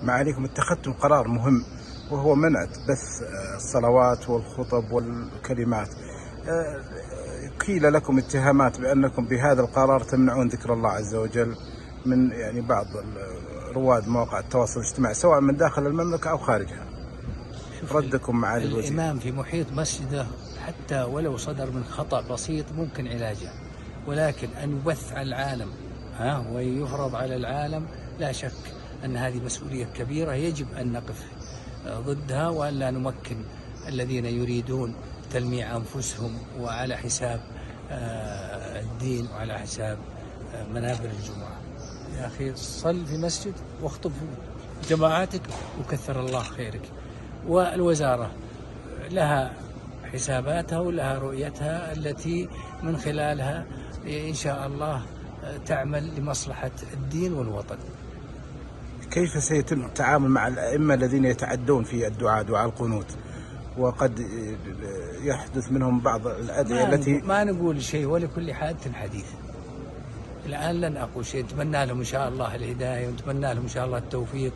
معاليكم اتخذتم قرار مهم وهو منع بث الصلوات والخطب والكلمات. قيل لكم اتهامات بأنكم بهذا القرار تمنعون ذكر الله عز وجل من يعني بعض رواد مواقع التواصل الاجتماعي سواء من داخل المملكة أو خارجها. ردكم معالي الوزير. الإمام في محيط مسجده حتى ولو صدر من خطأ بسيط ممكن علاجه، ولكن أن يبث على العالم ويفرض على العالم لا شك أن هذه مسؤولية كبيرة يجب أن نقف ضدها، وأن لا نمكن الذين يريدون تلميع أنفسهم وعلى حساب الدين وعلى حساب منابر الجمعة. يا أخي صل في مسجد واخطب في جماعاتك وكثر الله خيرك. والوزارة لها حساباتها ولها رؤيتها التي من خلالها إن شاء الله تعمل لمصلحة الدين والوطن. كيف سيتم التعامل مع الأئمة الذين يتعدون في الدعاء دعاء القنوت وقد يحدث منهم بعض الأدعية التي ما نقول شيء، ولكل حادث حديث. الآن لن أقول شيء، نتمنى لهم إن شاء الله الهداية ونتمنى لهم إن شاء الله التوفيق.